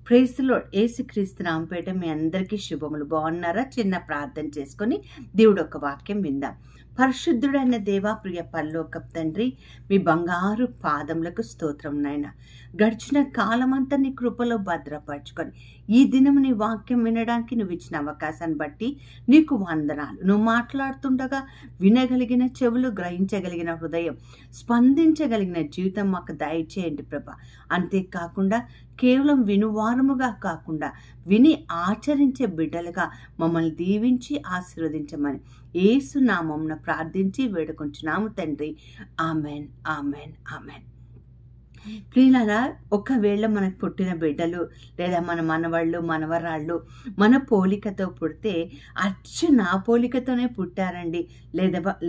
Praise the lord. యేసుక్రీస్తు నామముపేట మీ అందరికీ శుభములు. బాగున్నారా? చిన్న ప్రార్థన చేసుకొని దేవుడు ఒక వాక్యం విందాం. పరిశుద్ధుడైన దేవా, ప్రియ పరలోకపు తండ్రి, మీ బంగారు పాదములకు స్తోత్రం నాయన. గడిచిన కాలమంతా నీ కృపలో భద్రపరచుకొని ఈ దినం నీ వాక్యం వినడానికి నువ్వు ఇచ్చిన అవకాశాన్ని బట్టి నీకు వందనాలు. నువ్వు మాట్లాడుతుండగా వినగలిగిన చెవులు, గ్రహించగలిగిన హృదయం, స్పందించగలిగిన జీవితం మాకు దయచేయండి ప్రభా. అంతేకాకుండా కేవలం వినువారముగా కాకుండా విని ఆచరించే బిడ్డలుగా మమ్మల్ని దీవించి ఆశీర్వదించమని యేసు నామమున ప్రార్థించి వేడుకొంచున్నాము తండ్రి. Amen, amen, amen. ప్రియులారా, ఒకవేళ మనకు పుట్టిన బిడ్డలు లేదా మన మనవాళ్ళు, మనవరాళ్ళు మన పోలికతో పుడితే అచ్చు నా పోలికతోనే పుట్టారండి,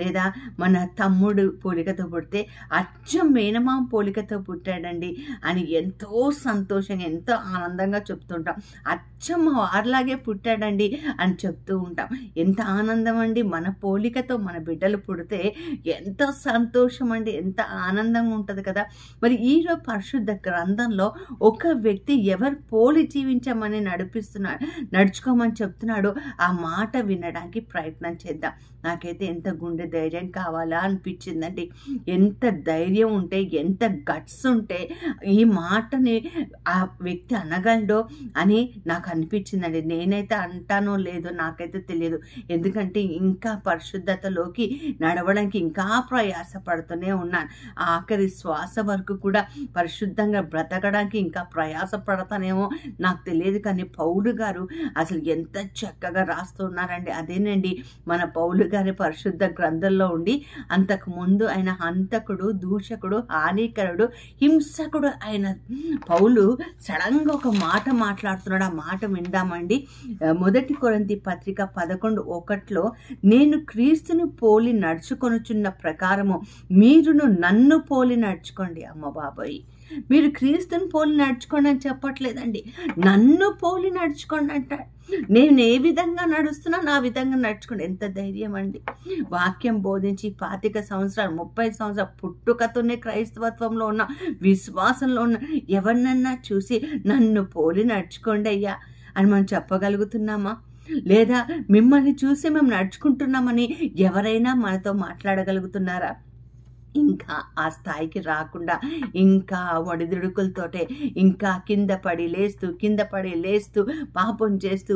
లేదా మన తమ్ముడు పోలికతో పుడితే అచ్చం మేనమామ పోలికతో పుట్టాడండి అని ఎంతో సంతోషంగా, ఎంతో ఆనందంగా చెప్తుంటాం. అచ్చం మా వారిలాగే పుట్టాడండి అని చెప్తూ ఉంటాం. ఎంత ఆనందం అండి! మన పోలికతో మన బిడ్డలు పుడితే ఎంత సంతోషం అండి, ఎంత ఆనందంగా ఉంటుంది కదా. మరి ఈరోజు పరిశుద్ధ గ్రంథంలో ఒక వ్యక్తి ఎవరు పోలి జీవించమని నడుచుకోమని చెప్తున్నాడో ఆ మాట వినడానికి ప్రయత్నం చేద్దాం. నాకైతే ఎంత గుండె ధైర్యం కావాలా అనిపించిందండి. ఎంత ధైర్యం ఉంటే, ఎంత గట్స్ ఉంటే ఈ మాటని ఆ వ్యక్తి అనగలడో అని నాకు అనిపించిందండి. నేనైతే అంటానో లేదో నాకైతే తెలియదు. ఎందుకంటే ఇంకా పరిశుద్ధతలోకి నడవడానికి ఇంకా ప్రయాసపడుతూనే ఉన్నాను. ఆఖరి శ్వాస వరకు కూడా పరిశుద్ధంగా బ్రతకడానికి ఇంకా ప్రయాసపడతానేమో నాకు తెలియదు. కానీ పౌలు గారు అసలు ఎంత చక్కగా రాస్తున్నారండి. అదేనండి మన పౌలు గారి పరిశుద్ధ గ్రంథంలో ఉండి అంతకుముందు ఆయన హంతకుడు, దూషకుడు, హానికరుడు, హింసకుడు అయిన పౌలు సడన్గా ఒక మాట మాట్లాడుతున్నాడు. ఆ మాట విందామండి. 1 కొరింథీ పత్రిక 11:1 నేను క్రీస్తును పోలి నడుచుకొనుచున్న ప్రకారము మీరును నన్ను పోలి నడుచుకోండి. అమ్మ బాబాయ్, మీరు క్రీస్తుని పోలి నడుచుకోండి అని చెప్పట్లేదండి, నన్ను పోలి నడుచుకోండి అంటాడు. నేను ఏ విధంగా నడుస్తున్నాను ఆ విధంగా నడుచుకోండి. ఎంత ధైర్యం అండి! వాక్యం బోధించి 25 సంవత్సరాలు, 30 సంవత్సరాలు పుట్టుకతోనే క్రైస్తవత్వంలో ఉన్న, విశ్వాసంలో ఉన్న ఎవరినన్నా చూసి నన్ను పోలి నడుచుకోండి అయ్యా అని మనం చెప్పగలుగుతున్నామా? లేదా మిమ్మల్ని చూసి మేము నడుచుకుంటున్నామని ఎవరైనా మనతో మాట్లాడగలుగుతున్నారా? ఇంకా ఆ స్థాయికి రాకుండా ఇంకా ఒడిదుడుకులతోటే ఇంకా కింద పడి లేస్తూ పాపం చేస్తూ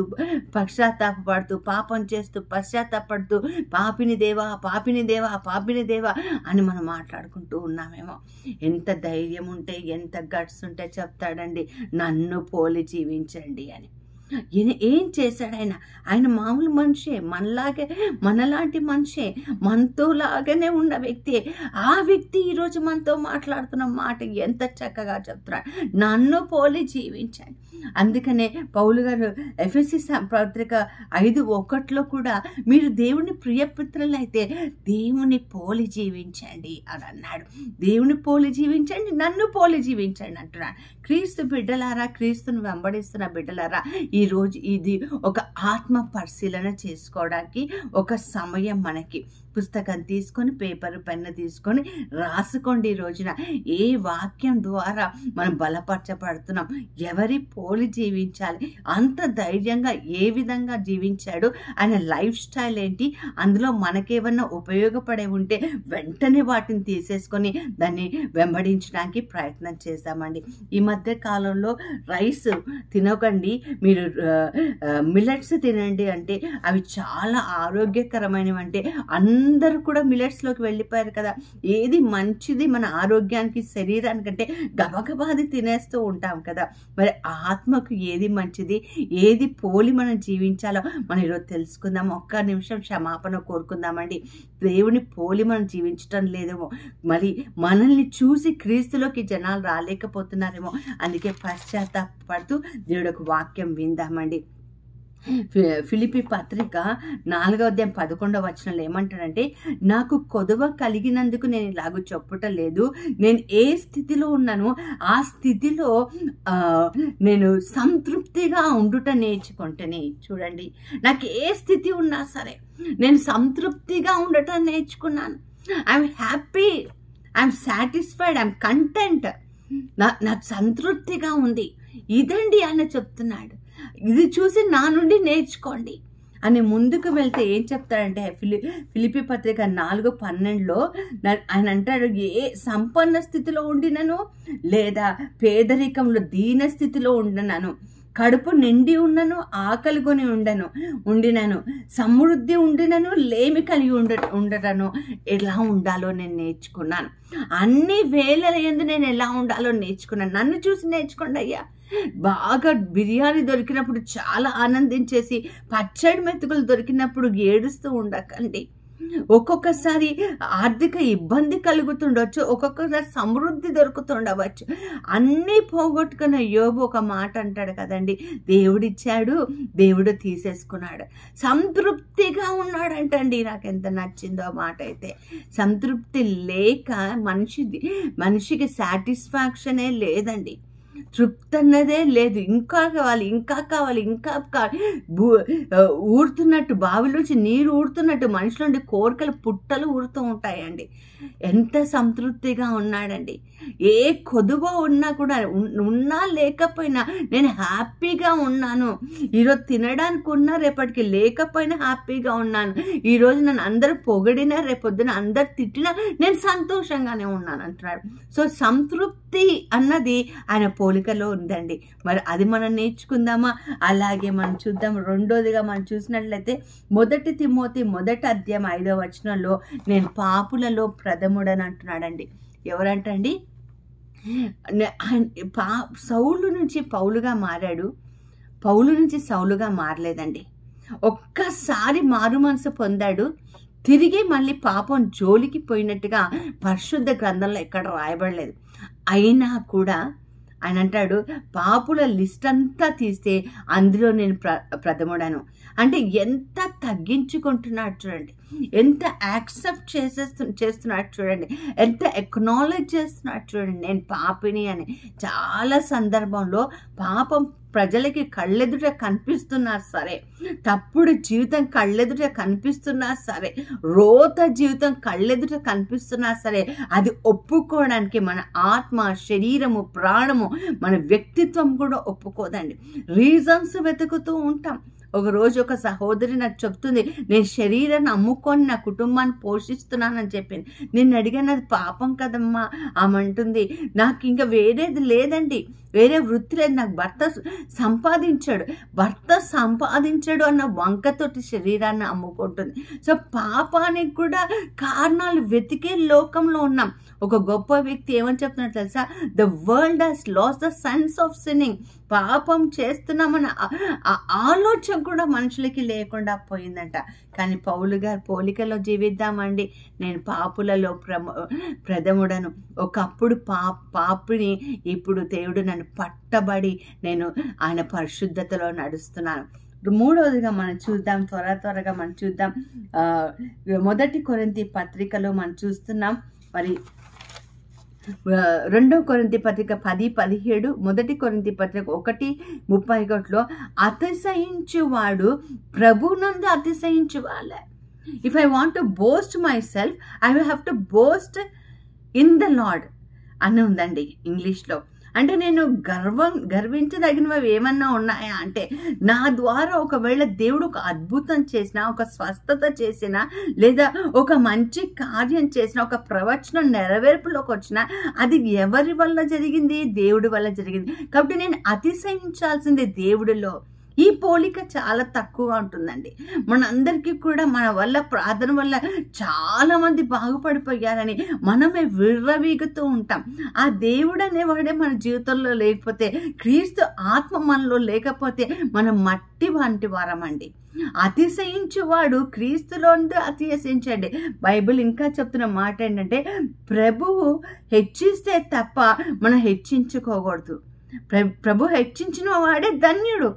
పశ్చాత్తాపడుతూ, పాపం చేస్తూ పశ్చాత్తాపడుతూ పాపిని దేవా, పాపిని దేవా, పాపిని దేవా అని మనం మాట్లాడుకుంటూ ఉన్నామేమో. ఎంత ధైర్యం ఉంటే, ఎంత గట్స్ ఉంటే చెప్తాడండి నన్ను పోలి జీవించండి అని. ఏం చేశాడు ఆయన? ఆయన మామూలు మనిషే, మనలాంటి మనిషే, మనతో లాగానే ఉన్న వ్యక్తి. ఆ వ్యక్తి ఈరోజు మనతో మాట్లాడుతున్న మాట ఎంత చక్కగా చెప్తున్నాడు, నన్ను పోలి జీవించండి. అందుకనే పౌలు గారు ఎఫెసీ పత్రిక 5:1 కూడా మీరు దేవుని ప్రియపుత్రులైతే దేవుని పోలి జీవించండి అని అన్నాడు. దేవుని పోలి జీవించండి, నన్ను పోలి జీవించండి అంటున్నాడు. క్రీస్తు బిడ్డలారా, క్రీస్తుని వెంబడిస్తున్న బిడ్డలారా, ఈరోజు ఇది ఒక ఆత్మ పరిశీలన చేసుకోవడానికి ఒక సమయం. మనకి పుస్తకం తీసుకొని, పేపర్, పెన్ను తీసుకొని రాసుకోండి. ఈ రోజున ఏ వాక్యం ద్వారా మనం బలపరచబడుతున్నాం, ఎవరి పోలి జీవించాలి, అంత ధైర్యంగా ఏ విధంగా జీవించాడు, ఆయన లైఫ్ స్టైల్ ఏంటి, అందులో మనకేమన్నా ఉపయోగపడే ఉంటే వెంటనే వాటిని తీసేసుకొని దాన్ని వెంబడించడానికి ప్రయత్నం చేద్దామండి. ఈ మధ్య కాలంలో రైస్ తినకండి, మీరు మిల్లెట్స్ తినండి అంటే అవి చాలా ఆరోగ్యకరమైనవి అంటే అందరూ కూడా మిల్లెట్స్లోకి వెళ్ళిపోయారు కదా. ఏది మంచిది మన ఆరోగ్యానికి, శరీరానికంటే గబగబాది తినేస్తూ ఉంటాం కదా. మరి ఆత్మకు ఏది మంచిది, ఏది పోలి మనం జీవించాలో మనం ఈరోజు తెలుసుకుందాం. ఒక్క నిమిషం క్షమాపణ కోరుకుందామండి. దేవుని పోలి మనం జీవించటం లేదేమో, మరి మనల్ని చూసి క్రీస్తులోకి జనాలు రాలేకపోతున్నారేమో. అందుకే పశ్చాత్తాపడుతూ దేవుడికి వాక్యం విందామండి. ఫిలిప్పీ పత్రిక 4:11 ఏమంటాడంటే, నాకు కొదువ కలిగినందుకు నేను ఇలాగ చెప్పుట లేదు, నేను ఏ స్థితిలో ఉన్నానో ఆ స్థితిలో నేను సంతృప్తిగా ఉండుట నేర్చుకుంటేనే. చూడండి, నాకు ఏ స్థితి ఉన్నా సరే నేను సంతృప్తిగా ఉండటం నేర్చుకున్నాను. I'm happy, I'm satisfied, I'm content. నాకు సంతృప్తిగా ఉంది. ఇదండి ఆయన చెప్తున్నాడు. ఇది చూసి నా నుండి నేర్చుకోండి అని ముందుకు వెళ్తే ఏం చెప్తాడంటే ఫిలిప్పీ పత్రిక 4:12లో ఆయన అంటాడు, ఏ సంపన్న స్థితిలో ఉండినను లేదా పేదరికంలో దీన స్థితిలో ఉండినను, కడుపు నిండి ఉన్నను ఆకలి కొని ఉండినను, సమృద్ధి ఉండినను లేమి కలిగి ఉండటను ఎలా ఉండాలో నేను నేర్చుకున్నాను. అన్ని వేళల యందు నేను ఎలా ఉండాలో నేర్చుకున్నాను. నన్ను చూసి నేర్చుకోండి అయ్యా. బాగా బిర్యానీ దొరికినప్పుడు చాలా ఆనందించేసి పచ్చడి మెతుకులు దొరికినప్పుడు ఏడుస్తూ ఉండకండి. ఒక్కొక్కసారి ఆర్థిక ఇబ్బంది కలుగుతుండొచ్చు, ఒక్కొక్కసారి సమృద్ధి దొరుకుతుండవచ్చు. అన్నీ పోగొట్టుకున్న యోబు ఒక మాట అంటాడు కదండి, దేవుడిచ్చాడు దేవుడు తీసేసుకున్నాడు, సంతృప్తిగా ఉన్నాడంటండి. నాకు ఎంత నచ్చిందో ఆ మాట అయితే. సంతృప్తి లేక మనిషికి సాటిస్ఫాక్షనే లేదండి, తృప్తి అన్నదే లేదు. ఇంకా కావాలి, ఇంకా కావాలి, ఇంకా ఊరుతున్నట్టు బావిలోంచి నీరు ఊరుతున్నట్టు మనిషి నుండి కోరికలు పుట్టలు ఊరుతూ ఉంటాయండి. ఎంత సంతృప్తిగా ఉన్నాడండి. ఏ కొదువ ఉన్నా కూడా, ఉన్నా లేకపోయినా నేను హ్యాపీగా ఉన్నాను. ఈరోజు తినడానికి ఉన్నా రేపటికి లేకపోయినా హ్యాపీగా ఉన్నాను. ఈరోజు నన్ను అందరూ పొగిడినా రేపొద్దున అందరు తిట్టినా నేను సంతోషంగానే ఉన్నాను అంటున్నాడు. సో సంతృప్తి అన్నది ఆయన పోలికలో ఉందండి. మరి అది మనం నేర్చుకుందామా? అలాగే మనం చూద్దాం. రెండోదిగా మనం చూసినట్లయితే 1 తిమోతి 1:5 నేను పాపులలో ప్రథముడని అంటున్నాడండి. ఎవరంటండి? సౌలు నుంచి పౌలుగా మారాడు, పౌలు నుంచి సౌలుగా మారలేదండి. ఒక్కసారి మారు మనసు పొందాడు, తిరిగి మళ్ళీ పాపం జోలికి పోయినట్టుగా పరిశుద్ధ గ్రంథంలో ఎక్కడ రాయబడలేదు. అయినా కూడా ఆయన అంటాడు, పాపుల లిస్ట్ అంతా తీస్తే అందులో నేను ప్రథముడను. అంటే ఎంత తగ్గించుకుంటున్నాడు చూడండి, ఎంత యాక్సెప్ట్ చేస్తున్నాడు చూడండి, ఎంత ఎక్నాలెడ్జ్ చేస్తున్నాడు చూడండి, నేను పాపిని అని. చాలా సందర్భంలో పాపం ప్రజలకి కళ్ళెదుట కనిపిస్తున్నా సరే, తప్పుడు జీవితం కళ్ళెదుట కనిపిస్తున్నా సరే, రోత జీవితం కళ్ళెదుట కనిపిస్తున్నా సరే, అది ఒప్పుకోవడానికి మన ఆత్మ, శరీరము, ప్రాణము, మన వ్యక్తిత్వం కూడా ఒప్పుకోదండి. రీజన్స్ వెతుకుతూ ఉంటాం. ఒకరోజు ఒక సహోదరి నాకు చెప్తుంది, నేను శరీరాన్ని అమ్ముకొని నా కుటుంబాన్ని పోషిస్తున్నానని చెప్పింది. నేను అడిగాను, అది పాపం కదమ్మా. ఆమె అంటుంది, నాకు ఇంకా వేరేది లేదండి, వేరే వృత్తి లేదు, నాకు భర్త సంపాదించాడు అన్న వంకతోటి శరీరాన్ని అమ్ముకుంటుంది. సో పాపానికి కూడా కారణాలు వెతికే లోకంలో ఉన్నాం. ఒక గొప్ప వ్యక్తి ఏమని చెప్తున్నారు తెలుసా? The world has last the sense of sinning. పాపం చేస్తున్నామన్న ఆలోచన కూడా మనుషులకి లేకుండా పోయిందంట. కానీ పౌలు గారు పోలికలో జీవిద్దామండి. నేను పాపులలో ప్రథముడను. ఒకప్పుడు పాపిని, ఇప్పుడు దేవుడు నన్ను పట్టబడి నేను ఆయన పరిశుద్ధతలో నడుస్తున్నాను. మూడవదిగా మనం చూద్దాం, త్వరగా మనం చూద్దాం. 1 కొరింథీ పత్రికలో మనం చూస్తున్నాం. మరి 2 కొరింథీ పత్రిక 10:17, 1 కొరింథీ పత్రిక 1:31 అతిశయించువాడు ప్రభునందు అతిశయించువాలే. If I want to boast myself, I will have to boast in the Lord అని ఉందండి ఇంగ్లీష్లో. అంటే నేను గర్వించదగినవి ఏమన్నా ఉన్నాయా అంటే, నా ద్వారా ఒకవేళ దేవుడు ఒక అద్భుతం చేసినా, ఒక స్వస్థత చేసినా, లేదా ఒక మంచి కార్యం చేసినా, ఒక ప్రవచనం నెరవేర్పులోకి వచ్చినా, అది ఎవరి వల్ల జరిగింది? దేవుడి వల్ల జరిగింది. కాబట్టి నేను అతిశయించాల్సింది దేవుడిలో. ఈ పోలిక చాలా తక్కువ ఉంటుందండి. మనందరికీ కూడా మన వల్ల, ప్రార్థన వల్ల చాలా మంది బాగుపడిపోయారని మనమే విర్రవీగుతూ ఉంటాం. ఆ దేవుడు అనేవాడే మన జీవితంలో లేకపోతే, క్రీస్తు ఆత్మ మనలో లేకపోతే మనం మట్టి వంటి వారమండి. అతిశయించువాడు క్రీస్తులో అతిశయించండి. బైబిల్ ఇంకా చెప్తున్న మాట ఏంటంటే, ప్రభువు హెచ్చిస్తే తప్ప మనం హెచ్చించుకోకూడదు. ప్రభు హెచ్చించిన వాడే ధన్యుడు.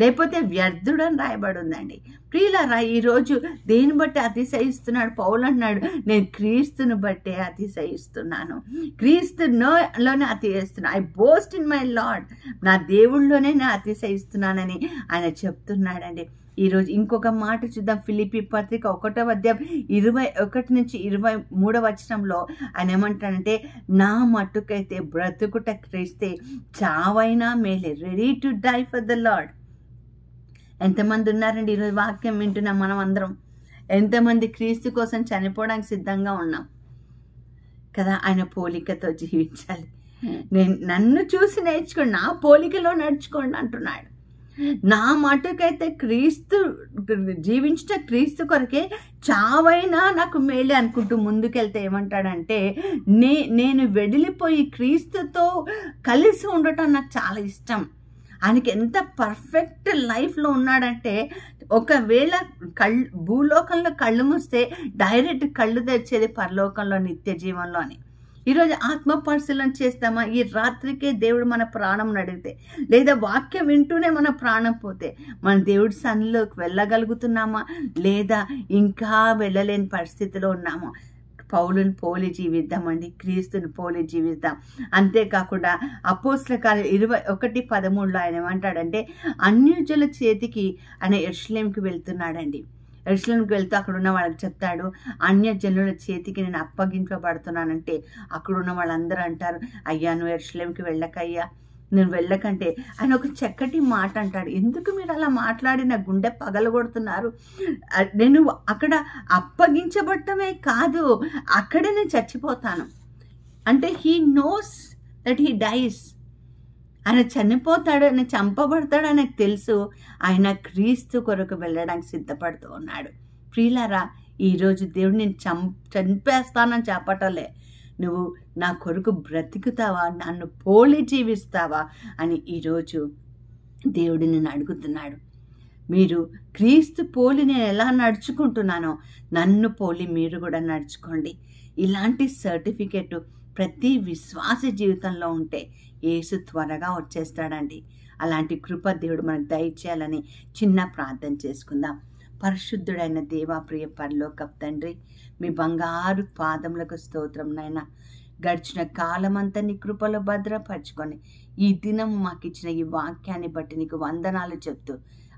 లేకపోతే వ్యర్థుడని రాయబడి ఉందండి. ప్రియులారా, ఈరోజు దేని బట్టి అతిశయిస్తున్నాడు? పౌలు అన్నాడు, నేను క్రీస్తుని బట్టే అతిశయిస్తున్నాను, క్రీస్తులోనే అతిశయిస్తున్నాను. I boast in my Lord, నా దేవుళ్ళలోనే నేను అతిశయిస్తున్నానని ఆయన చెప్తున్నాడండి. ఈరోజు ఇంకొక మాట చూద్దాం. ఫిలిప్పీ పత్రిక 1వ అధ్యాయం 21 నుంచి 23వ వచనంలో ఆయన ఏమంటాడంటే, నా మట్టుకైతే బ్రతుకుట క్రీస్తే, చావైనా మేలే, ready to die for the Lord. ఎంతమంది ఉన్నారండి ఈరోజు వాక్యం వింటున్నాం మనం అందరం? ఎంతమంది క్రీస్తు కోసం చనిపోవడానికి సిద్ధంగా ఉన్నాం కదా? ఆయన పోలికతో జీవించాలి. నన్ను చూసి నేర్చుకోండి, నా పోలికలో నడుచుకోండి అంటున్నాడు. నా మటుకైతే క్రీస్తు జీవించిన క్రీస్తు కొరకే, చావైనా నాకు మేలే అనుకుంటూ ముందుకెళ్తే ఏమంటాడంటే, నేను వెడిలిపోయి క్రీస్తుతో కలిసి ఉండటం నాకు చాలా ఇష్టం. ఆయనకి ఎంత పర్ఫెక్ట్ లైఫ్లో ఉన్నాడంటే, ఒకవేళ భూలోకంలో కళ్ళు మూస్తే డైరెక్ట్ కళ్ళు తెచ్చేది పరలోకంలో, నిత్య జీవంలో అని. ఈరోజు ఆత్మ పరిశీలన చేస్తామా? ఈ రాత్రికే దేవుడు మన ప్రాణం అడిగితే, లేదా వాక్యం వింటూనే మన ప్రాణం పోతే, మన దేవుడి సన్నిలోకి వెళ్ళగలుగుతున్నామా, లేదా ఇంకా వెళ్ళలేని పరిస్థితిలో ఉన్నామా? పౌలుని పోలి జీవిద్దామండి, క్రీస్తుని పోలి జీవిద్దాం. అంతేకాకుండా అపోస్తల కార్యాలు 21:13 ఆయన ఏమంటాడంటే, అన్యజనుల చేతికి ఆయన యెరూషలేముకి వెళ్తున్నాడండి. యెరూషలేముకి వెళ్తూ అక్కడ ఉన్న వాళ్ళకి చెప్తాడు, అన్యజనుల చేతికి నేను అప్పగించబడుతున్నానంటే, అక్కడున్న వాళ్ళందరూ అంటారు, అయ్యా నువ్వు యెరూషలేముకి వెళ్ళకయ్యా, నువ్వు వెళ్ళకంటే ఆయన ఒక చక్కటి మాట అంటాడు, ఎందుకు మీరు అలా మాట్లాడి నా గుండె పగలగొడుతున్నారు? నేను అక్కడ అప్పగించబడటమే కాదు, అక్కడే నేను చచ్చిపోతాను అంటే, he knows that he dice. ఆయన చనిపోతాడు, ఆయన చంపబడతాడు, ఆయనకు తెలుసు. ఆయన క్రీస్తు కొరకు వెళ్ళడానికి సిద్ధపడుతూ ఉన్నాడు. ప్రియులారా, ఈరోజు దేవుడు నేను చంపేస్తానని చెప్పటలే, నువ్వు నా కొరకు బ్రతుకుతావా, నన్ను పోలి జీవిస్తావా అని ఈరోజు దేవుడు నిన్ను అడుగుతున్నాడు. మీరు క్రీస్తు పోలి నేను ఎలా నడుచుకుంటున్నానో, నన్ను పోలి మీరు కూడా నడుచుకోండి. ఇలాంటి సర్టిఫికెట్ ప్రతి విశ్వాస జీవితంలో ఉంటే యేసు త్వరగా వచ్చేస్తాడండి. అలాంటి కృప దేవుడు మనకు దయచేయాలని చిన్న ప్రార్థన చేసుకుందాం. పరిశుద్ధుడైన దేవా, ప్రియ పరలోకపు తండ్రి, మీ బంగారు పాదములకు స్తోత్రం నాయన. గడిచిన కాలమంతా నీ కృపలో భద్రపరచుకొని ఈ దినం మాకు ఇచ్చిన ఈ వాక్యాన్ని బట్టి నీకు వందనాలు చెప్తూ,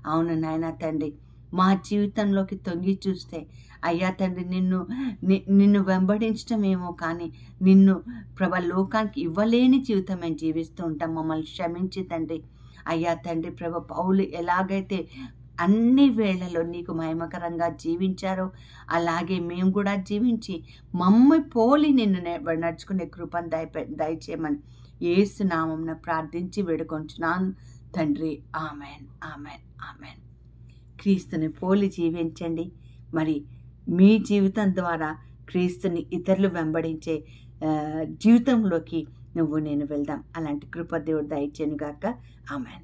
అవును నాయన తండ్రి, మా జీవితంలోకి తొంగి చూస్తే అయ్యా తండ్రి, నిన్ను వెంబడించటమేమో కానీ నిన్ను లోకానికి ఇవ్వలేని జీవితం మేము జీవిస్తూ ఉంటాం. మమ్మల్ని క్షమించి తండ్రి. అయ్యా తండ్రి, పౌలు ఎలాగైతే అన్ని వేళలో నీకు మహిమకరంగా జీవించారో, అలాగే మేము కూడా జీవించి మమ్మల్ని పోలి నిన్ను నడుచుకునే కృపను దయచేయమని యేసు నామమున ప్రార్థించి వేడుకొంచున్నాను తండ్రి. Amen, amen, amen. క్రీస్తుని పోలి జీవించండి. మరి మీ జీవితం ద్వారా క్రీస్తుని ఇతరులు వెంబడించే జీవితంలోకి నువ్వు నేను వెళ్దాం. అలాంటి కృప దేవుడు దయచేయను గాక. ఆమెన్.